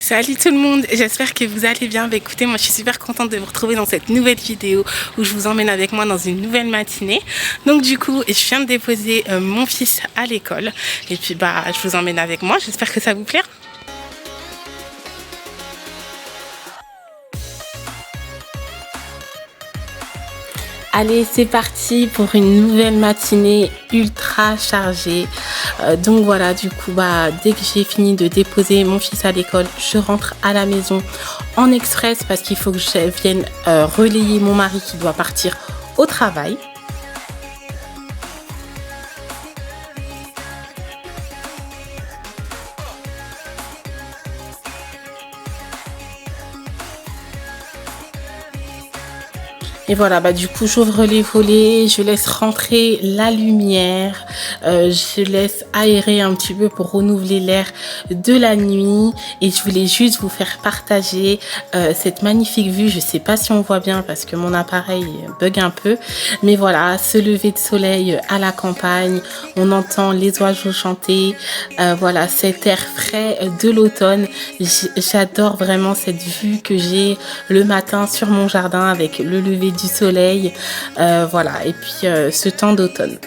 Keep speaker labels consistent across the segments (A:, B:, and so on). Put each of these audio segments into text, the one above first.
A: Salut tout le monde, j'espère que vous allez bien. Écoutez, moi je suis super contente de vous retrouver dans cette nouvelle vidéo où je vous emmène avec moi dans une nouvelle matinée. Donc du coup, je viens de déposer mon fils à l'école et puis je vous emmène avec moi, j'espère que ça vous plaira. Allez, c'est parti pour une nouvelle matinée ultra chargée. Donc voilà, du coup, dès que j'ai fini de déposer mon fils à l'école, je rentre à la maison en express parce qu'il faut que je vienne relayer mon mari qui doit partir au travail. Et voilà, du coup, j'ouvre les volets, je laisse rentrer la lumière, je laisse aérer un petit peu pour renouveler l'air de la nuit. Et je voulais juste vous faire partager cette magnifique vue. Je sais pas si on voit bien parce que mon appareil bug un peu. Mais voilà, ce lever de soleil à la campagne, on entend les oiseaux chanter. Voilà, cet air frais de l'automne. J'adore vraiment cette vue que j'ai le matin sur mon jardin avec le lever du soleil, voilà, et puis ce temps d'automne.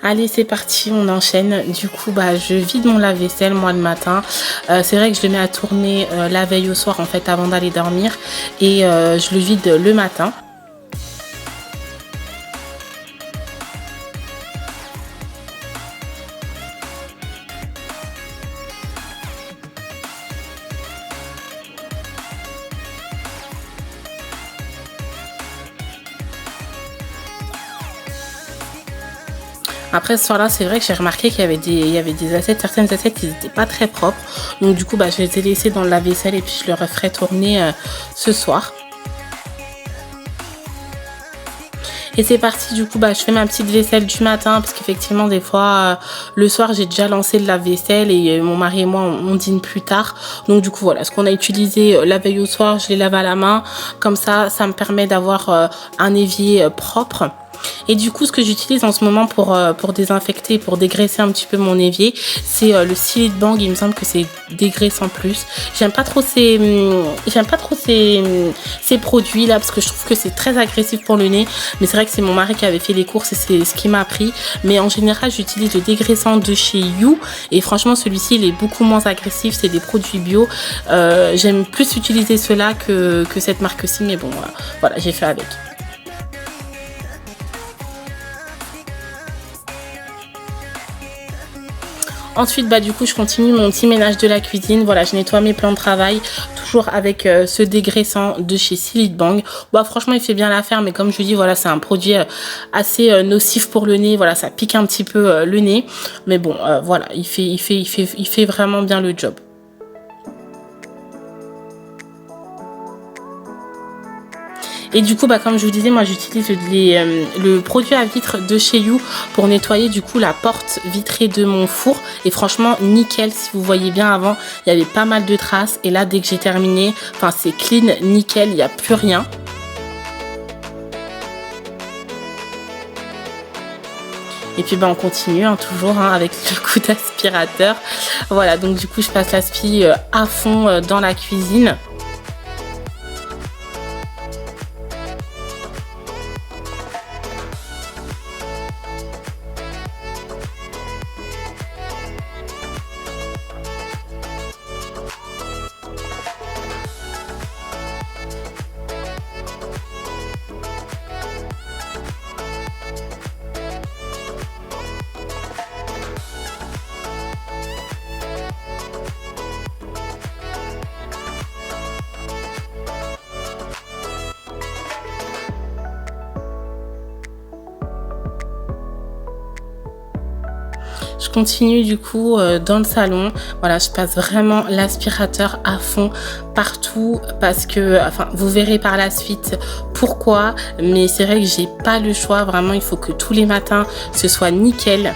A: Allez, c'est parti, on enchaîne. Du coup, je vide mon lave-vaisselle moi le matin. C'est vrai que je le mets à tourner la veille au soir en fait avant d'aller dormir et je le vide le matin. Après ce soir-là, c'est vrai que j'ai remarqué qu'il y avait des assiettes, certaines assiettes qui n'étaient pas très propres. Donc du coup, je les ai laissées dans le lave-vaisselle et puis je le referai tourner ce soir. Et c'est parti, du coup, je fais ma petite vaisselle du matin parce qu'effectivement, des fois, le soir, j'ai déjà lancé le lave-vaisselle et mon mari et moi, on dîne plus tard. Donc, du coup, voilà, ce qu'on a utilisé la veille au soir, je les lave à la main. Comme ça me permet d'avoir un évier propre. Et du coup, ce que j'utilise en ce moment pour désinfecter, pour dégraisser un petit peu mon évier, c'est le Silite Bang. Il me semble que c'est dégraissant plus. J'aime pas trop ces produits là parce que je trouve que c'est très agressif pour le nez. Mais c'est vrai que c'est mon mari qui avait fait les courses et c'est ce qui m'a appris. Mais en général, j'utilise le dégraissant de chez You et franchement, celui-ci il est beaucoup moins agressif. C'est des produits bio. J'aime plus utiliser ceux-là que cette marque-ci. Mais bon, voilà, j'ai fait avec. Ensuite, du coup, je continue mon petit ménage de la cuisine. Voilà, je nettoie mes plans de travail, toujours avec ce dégraissant de chez Silite Bang. Franchement, il fait bien l'affaire, mais comme je vous dis, voilà, c'est un produit assez nocif pour le nez. Voilà, ça pique un petit peu le nez. Mais bon, voilà, il fait vraiment bien le job. Et du coup, comme je vous disais, moi j'utilise le produit à vitre de chez You pour nettoyer du coup la porte vitrée de mon four. Et franchement, nickel, si vous voyez bien avant, il y avait pas mal de traces. Et là, dès que j'ai terminé, c'est clean, nickel, il n'y a plus rien. Et puis on continue toujours avec le coup d'aspirateur. Voilà, donc du coup, je passe l'aspi à fond dans la cuisine. Je continue du coup dans le salon. Voilà, je passe vraiment l'aspirateur à fond partout parce que, vous verrez par la suite pourquoi. Mais c'est vrai que j'ai pas le choix. Vraiment, il faut que tous les matins ce soit nickel.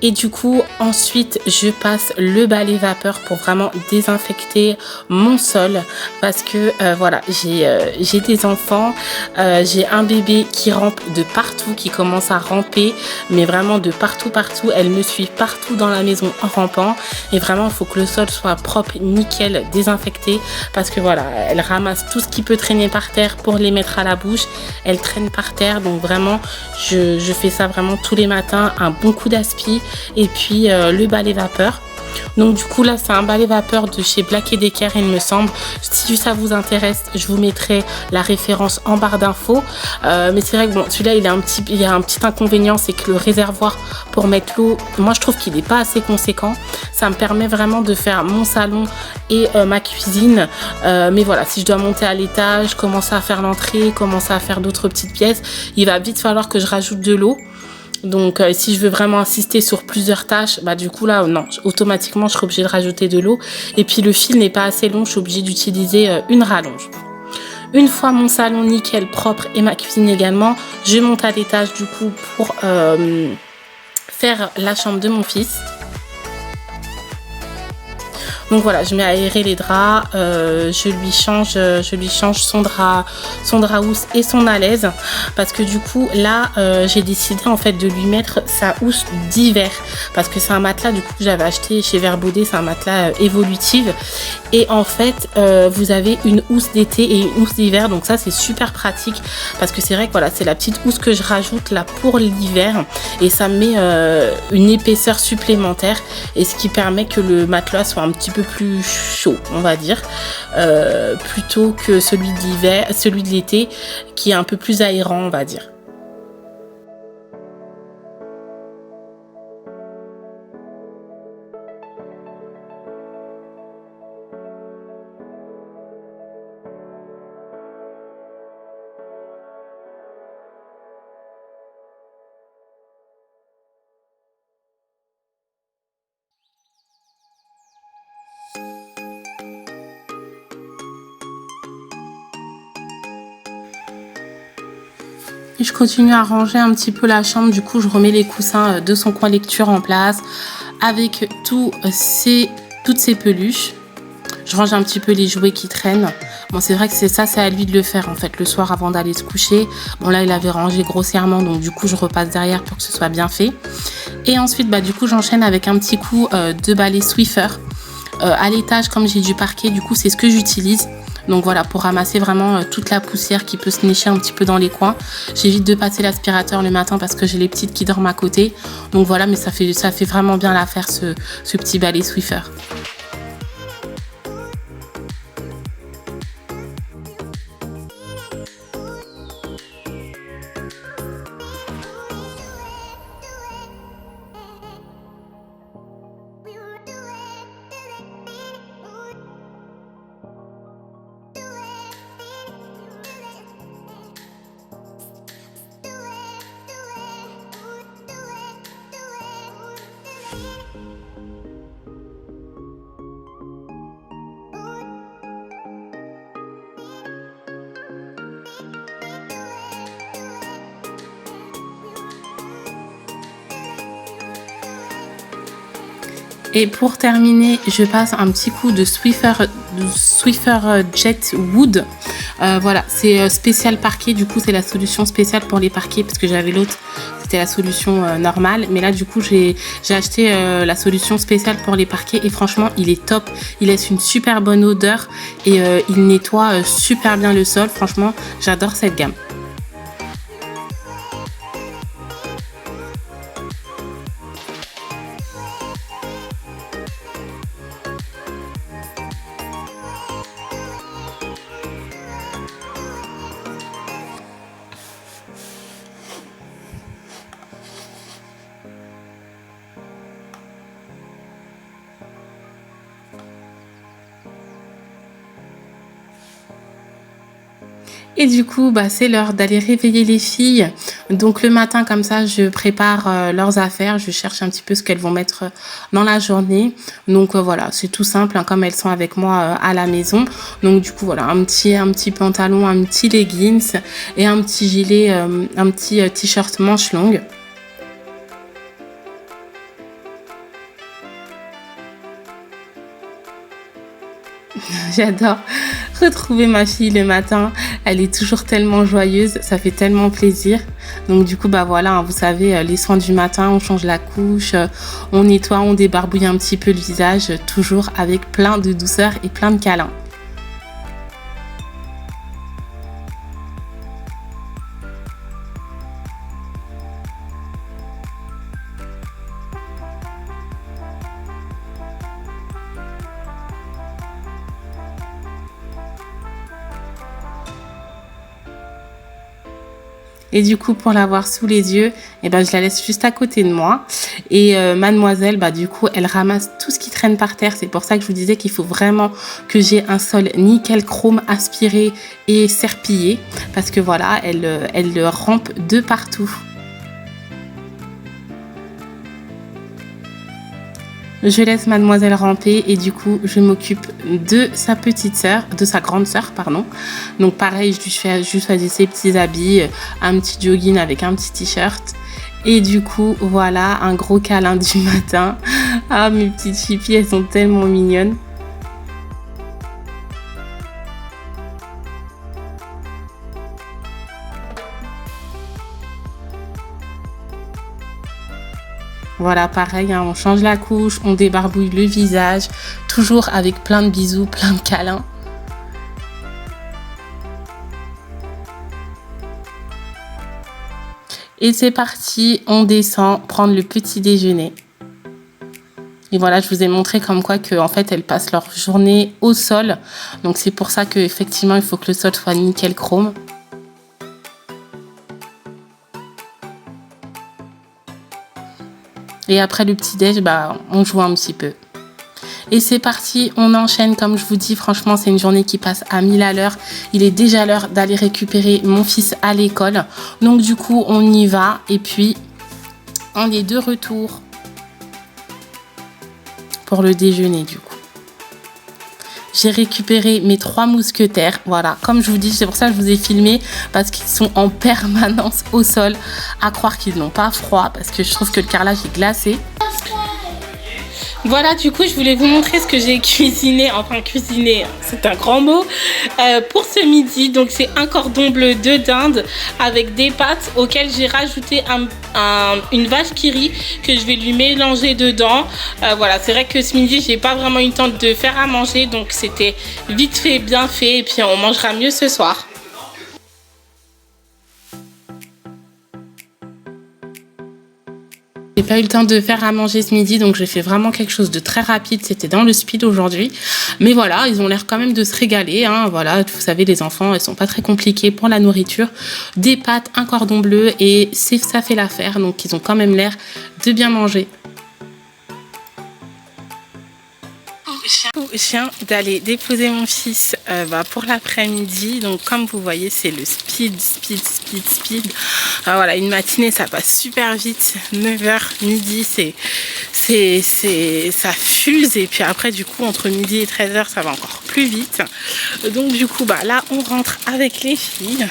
A: Et du coup, ensuite, je passe le balai vapeur pour vraiment désinfecter mon sol parce que voilà, j'ai des enfants, j'ai un bébé qui rampe de partout, qui commence à ramper, mais vraiment de partout, partout. Elle me suit partout dans la maison en rampant et vraiment, il faut que le sol soit propre, nickel, désinfecté parce que voilà, elle ramasse tout ce qui peut traîner par terre pour les mettre à la bouche. Elle traîne par terre, donc vraiment, je fais ça vraiment tous les matins, un bon coup d'aspi et puis le balai vapeur. Donc du coup là c'est un balai vapeur de chez Black & Decker il me semble. Si ça vous intéresse, je vous mettrai la référence en barre d'infos. Mais c'est vrai que bon, celui-là il y a un petit inconvénient, c'est que le réservoir pour mettre l'eau, moi je trouve qu'il n'est pas assez conséquent. Ça me permet vraiment de faire mon salon et ma cuisine. Mais voilà, si je dois monter à l'étage, commencer à faire l'entrée, commencer à faire d'autres petites pièces, il va vite falloir que je rajoute de l'eau. Donc si je veux vraiment insister sur plusieurs tâches, bah du coup là non, automatiquement je serai obligée de rajouter de l'eau et puis le fil n'est pas assez long, je suis obligée d'utiliser une rallonge. Une fois mon salon nickel propre et ma cuisine également, je monte à l'étage du coup pour faire la chambre de mon fils. Donc voilà, je mets à aérer les draps, je lui change son drap housse et son alaise parce que du coup là j'ai décidé en fait de lui mettre sa housse d'hiver parce que c'est un matelas du coup que j'avais acheté chez Verbaudet, c'est un matelas évolutive et en fait vous avez une housse d'été et une housse d'hiver, donc ça c'est super pratique parce que c'est vrai que voilà, c'est la petite housse que je rajoute là pour l'hiver et ça me met une épaisseur supplémentaire et ce qui permet que le matelas soit un petit peu plus chaud, on va dire, plutôt que celui de l'été qui est un peu plus aérant, on va dire. Et je continue à ranger un petit peu la chambre. Du coup, je remets les coussins de son coin lecture en place avec toutes ces peluches. Je range un petit peu les jouets qui traînent. Bon, c'est vrai que c'est à lui de le faire en fait le soir avant d'aller se coucher. Bon là, il avait rangé grossièrement, donc du coup, je repasse derrière pour que ce soit bien fait. Et ensuite, bah du coup, j'enchaîne avec un petit coup de balai Swiffer. À l'étage, comme j'ai du parquet, du coup, c'est ce que j'utilise. Donc voilà, pour ramasser vraiment toute la poussière qui peut se nicher un petit peu dans les coins. J'évite de passer l'aspirateur le matin parce que j'ai les petites qui dorment à côté. Donc voilà, mais ça fait vraiment bien l'affaire ce petit balai Swiffer. Et pour terminer, je passe un petit coup de Swiffer Jet Wood. Voilà, c'est spécial parquet. Du coup, c'est la solution spéciale pour les parquets parce que j'avais l'autre, c'était la solution normale. Mais là, du coup, j'ai acheté la solution spéciale pour les parquets et franchement, il est top. Il laisse une super bonne odeur et il nettoie super bien le sol. Franchement, j'adore cette gamme. Et du coup, bah, c'est l'heure d'aller réveiller les filles. Donc le matin, comme ça, je prépare leurs affaires. Je cherche un petit peu ce qu'elles vont mettre dans la journée. Donc voilà, c'est tout simple, hein, comme elles sont avec moi à la maison. Donc du coup, voilà, un petit pantalon, un petit leggings et un petit gilet, un petit t-shirt manche longue. J'adore retrouver ma fille le matin. Elle est toujours tellement joyeuse, ça fait tellement plaisir. Donc du coup, bah voilà, hein, vous savez, les soins du matin, on change la couche, on nettoie, on débarbouille un petit peu le visage, toujours avec plein de douceur et plein de câlins. Et du coup, pour l'avoir sous les yeux, eh ben, je la laisse juste à côté de moi. Et mademoiselle, bah, du coup, elle ramasse tout ce qui traîne par terre. C'est pour ça que je vous disais qu'il faut vraiment que j'ai un sol nickel chrome aspiré et serpillé. Parce que voilà, elle rampe de partout. Je laisse mademoiselle ramper et du coup, je m'occupe de sa petite sœur, de sa grande sœur, pardon. Donc pareil, je lui choisis ses petits habits, un petit jogging avec un petit t-shirt. Et du coup, voilà, un gros câlin du matin. Ah, mes petites chippies, elles sont tellement mignonnes. Voilà, pareil, hein, on change la couche, on débarbouille le visage, toujours avec plein de bisous, plein de câlins. Et c'est parti, on descend prendre le petit déjeuner. Et voilà, je vous ai montré comme quoi que, en fait, elles passent leur journée au sol. Donc c'est pour ça qu'effectivement, il faut que le sol soit nickel chrome. Et après le petit-déj, bah, on joue un petit peu. Et c'est parti, on enchaîne. Comme je vous dis, franchement, c'est une journée qui passe à 1000 à l'heure. Il est déjà l'heure d'aller récupérer mon fils à l'école. Donc du coup, on y va. Et puis, on est de retour pour le déjeuner du coup. J'ai récupéré mes 3 mousquetaires. Voilà, comme je vous dis, c'est pour ça que je vous ai filmé. Parce qu'ils sont en permanence au sol. À croire qu'ils n'ont pas froid. Parce que je trouve que le carrelage est glacé. Voilà, du coup, je voulais vous montrer ce que j'ai cuisiné. Enfin, cuisiné, c'est un grand mot. Pour ce midi, donc c'est un cordon bleu de dinde avec des pâtes auxquelles j'ai rajouté une vache qui rit que je vais lui mélanger dedans. Voilà, c'est vrai que ce midi, j'ai pas vraiment eu le temps de faire à manger. Donc, c'était vite fait, bien fait. Et puis, on mangera mieux ce soir. J'ai pas eu le temps de faire à manger ce midi, donc j'ai fait vraiment quelque chose de très rapide. C'était dans le speed aujourd'hui. Mais voilà, ils ont l'air quand même de se régaler. Hein. Voilà, vous savez, les enfants, ils sont pas très compliqués pour la nourriture. Des pâtes, un cordon bleu et ça fait l'affaire. Donc ils ont quand même l'air de bien manger. Je viens d'aller déposer mon fils pour l'après-midi. Donc comme vous voyez, c'est le speed. Voilà, une matinée, ça passe super vite. 9h, midi, ça fuse. Et puis après, du coup, entre midi et 13h, ça va encore plus vite. Donc du coup, là, on rentre avec les filles.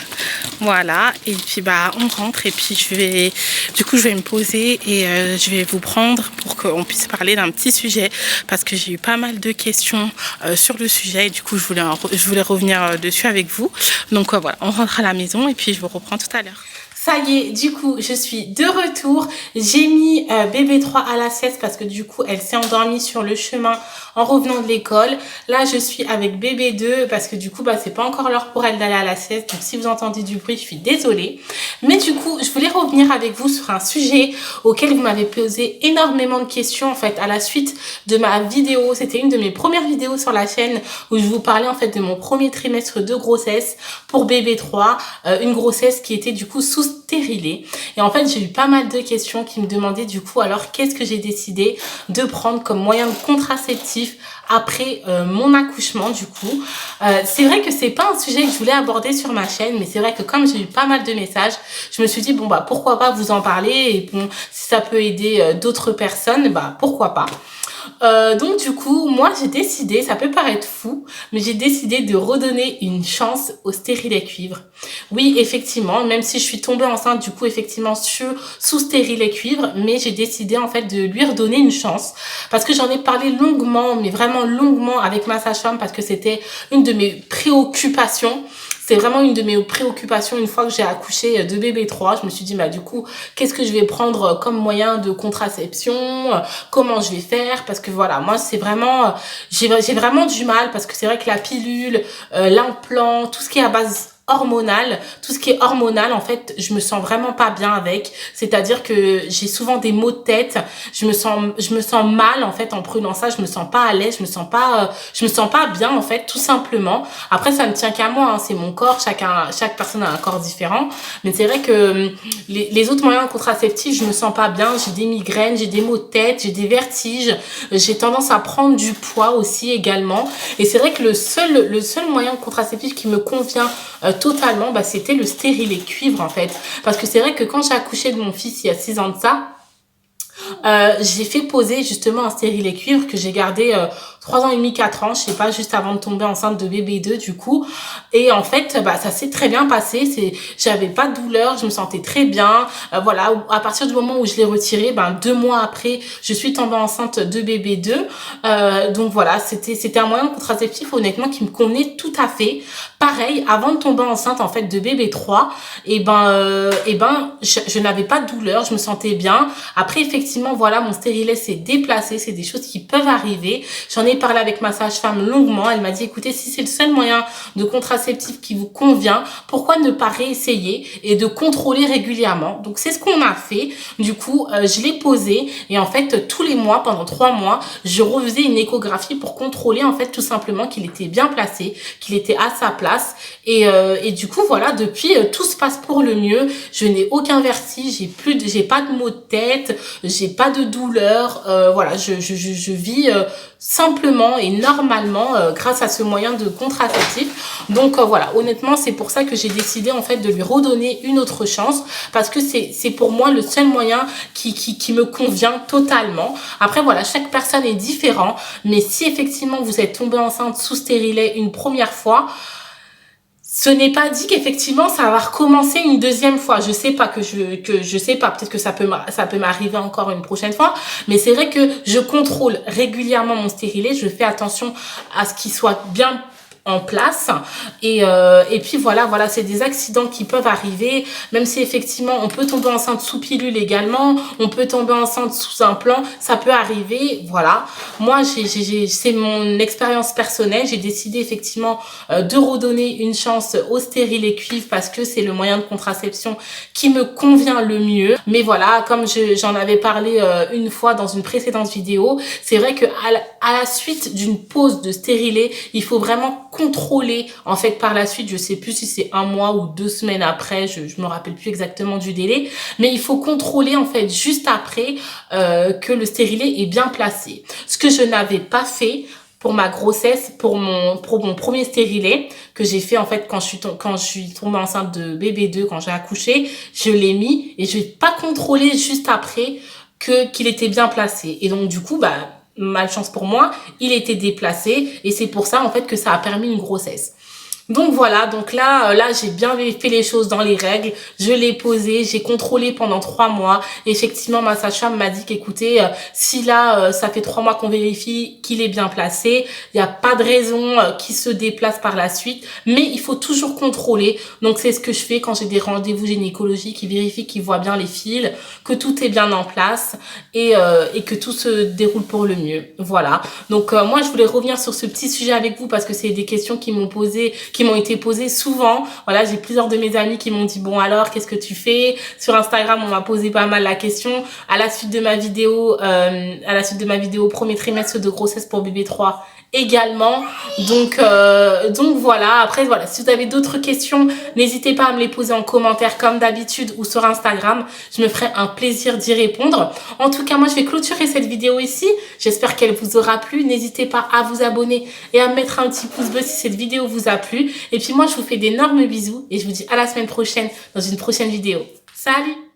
A: Voilà, et puis on rentre et puis je vais me poser et je vais vous prendre pour qu'on puisse parler d'un petit sujet parce que j'ai eu pas mal de questions sur le sujet et du coup je voulais revenir dessus avec vous. Donc voilà, on rentre à la maison et puis je vous reprends tout à l'heure. Ça y est, du coup, je suis de retour. J'ai mis bébé 3 à la sieste parce que du coup, elle s'est endormie sur le chemin en revenant de l'école. Là, je suis avec bébé 2 parce que du coup, c'est pas encore l'heure pour elle d'aller à la sieste. Donc, si vous entendez du bruit, je suis désolée. Mais du coup, je voulais revenir avec vous sur un sujet auquel vous m'avez posé énormément de questions en fait à la suite de ma vidéo. C'était une de mes premières vidéos sur la chaîne où je vous parlais en fait de mon premier trimestre de grossesse pour bébé 3. Une grossesse qui était du coup sous stérilée. Et en fait, j'ai eu pas mal de questions qui me demandaient du coup, alors qu'est-ce que j'ai décidé de prendre comme moyen de contraceptif après mon accouchement du coup. C'est vrai que c'est pas un sujet que je voulais aborder sur ma chaîne, mais c'est vrai que comme j'ai eu pas mal de messages, je me suis dit pourquoi pas vous en parler et bon, si ça peut aider d'autres personnes, pourquoi pas. Donc du coup, moi j'ai décidé, ça peut paraître fou, mais j'ai décidé de redonner une chance au stérilet cuivre. Oui, effectivement, même si je suis tombée enceinte du coup effectivement sous stérilet cuivre, mais j'ai décidé en fait de lui redonner une chance parce que j'en ai parlé longuement, mais vraiment longuement avec ma sage-femme parce que c'était une de mes préoccupations. C'est vraiment une de mes préoccupations une fois que j'ai accouché de bébé 3. Je me suis dit, bah, du coup, qu'est-ce que je vais prendre comme moyen de contraception? Comment je vais faire? Parce que voilà, moi, c'est vraiment, j'ai vraiment du mal parce que c'est vrai que la pilule, l'implant, tout ce qui est à base hormonale, tout ce qui est hormonal, en fait, je me sens vraiment pas bien avec. C'est-à-dire que j'ai souvent des maux de tête. Je me sens mal, en fait, en prenant ça. Je me sens pas à l'aise. Je me sens pas bien, en fait, tout simplement. Après, ça ne tient qu'à moi, hein. C'est mon corps. Chaque personne a un corps différent. Mais c'est vrai que les autres moyens contraceptifs, je me sens pas bien. J'ai des migraines, j'ai des maux de tête, j'ai des vertiges. J'ai tendance à prendre du poids aussi également. Et c'est vrai que le seul moyen contraceptif qui me convient totalement, bah, c'était le stérilet cuivre en fait. Parce que c'est vrai que quand j'ai accouché de mon fils il y a 6 ans de ça, j'ai fait poser justement un stérilet cuivre que j'ai gardé 3 ans et demi, 4 ans, je sais pas, juste avant de tomber enceinte de bébé 2 du coup. Et en fait, bah, ça s'est très bien passé. J'avais pas de douleur, je me sentais très bien. Voilà, à partir du moment où je l'ai retiré, ben 2 mois après, je suis tombée enceinte de bébé 2. Donc voilà, c'était un moyen contraceptif honnêtement qui me convenait tout à fait. Pareil, avant de tomber enceinte en fait de bébé 3, je n'avais pas de douleur, je me sentais bien. Après effectivement, voilà, mon stérilet s'est déplacé, c'est des choses qui peuvent arriver. J'en ai parlé avec ma sage-femme longuement, elle m'a dit écoutez, si c'est le seul moyen de contraceptif qui vous convient, pourquoi ne pas réessayer et de contrôler régulièrement. Donc c'est ce qu'on a fait. Du coup, je l'ai posé et en fait tous les mois, pendant 3 mois, je refaisais une échographie pour contrôler en fait tout simplement qu'il était bien placé, qu'il était à sa place et du coup voilà, depuis tout se passe pour le mieux. Je n'ai aucun vertige, j'ai pas de maux de tête, j'ai pas de douleur. Voilà, je vis simplement et normalement grâce à ce moyen de contraceptif. Donc voilà, honnêtement, c'est pour ça que j'ai décidé en fait de lui redonner une autre chance parce que c'est pour moi le seul moyen qui me convient totalement. Après voilà, chaque personne est différent, mais si effectivement vous êtes tombé enceinte sous stérilet une première fois, ce n'est pas dit qu'effectivement ça va recommencer une deuxième fois. Je sais pas je sais pas, peut-être que ça peut m'arriver encore une prochaine fois, mais c'est vrai que je contrôle régulièrement mon stérilet, je fais attention à ce qu'il soit bien en place et puis voilà, c'est des accidents qui peuvent arriver, même si effectivement on peut tomber enceinte sous pilule également, on peut tomber enceinte sous implant, ça peut arriver. Voilà, moi c'est mon expérience personnelle, j'ai décidé effectivement de redonner une chance au stérilet cuivre parce que c'est le moyen de contraception qui me convient le mieux. Mais voilà, comme j'en avais parlé une fois dans une précédente vidéo, c'est vrai que à la suite d'une pause de stérilet, il faut vraiment contrôler en fait par la suite. Je sais plus si c'est 1 mois ou 2 semaines après, je me rappelle plus exactement du délai, mais il faut contrôler en fait juste après que le stérilet est bien placé, ce que je n'avais pas fait pour ma grossesse, pour mon premier stérilet que j'ai fait en fait quand je suis tombée enceinte de bébé 2, quand j'ai accouché, je l'ai mis et je n'ai pas contrôlé juste après qu'il était bien placé. Et donc du coup, bah malchance pour moi, il était déplacé et c'est pour ça en fait que ça a permis une grossesse. Donc voilà, donc là j'ai bien fait les choses dans les règles, je l'ai posé, j'ai contrôlé pendant 3 mois. Et effectivement, ma sage-femme m'a dit qu'écoutez, si là ça fait 3 mois qu'on vérifie qu'il est bien placé, il n'y a pas de raison qu'il se déplace par la suite, mais il faut toujours contrôler. Donc c'est ce que je fais quand j'ai des rendez-vous gynécologiques, qui vérifient, qui voient bien les fils, que tout est bien en place et que tout se déroule pour le mieux. Voilà. Donc moi je voulais revenir sur ce petit sujet avec vous parce que c'est des questions qui m'ont été posées souvent. Voilà, j'ai plusieurs de mes amis qui m'ont dit bon alors qu'est-ce que tu fais? Sur Instagram, on m'a posé pas mal la question à la suite de ma vidéo premier trimestre de grossesse pour bébé 3 également. Donc voilà, après voilà, si vous avez d'autres questions, n'hésitez pas à me les poser en commentaire comme d'habitude ou sur Instagram, je me ferai un plaisir d'y répondre. En tout cas, moi je vais clôturer cette vidéo ici, j'espère qu'elle vous aura plu. N'hésitez pas à vous abonner et à mettre un petit pouce bleu si cette vidéo vous a plu. Et puis moi je vous fais d'énormes bisous et je vous dis à la semaine prochaine dans une prochaine vidéo. Salut!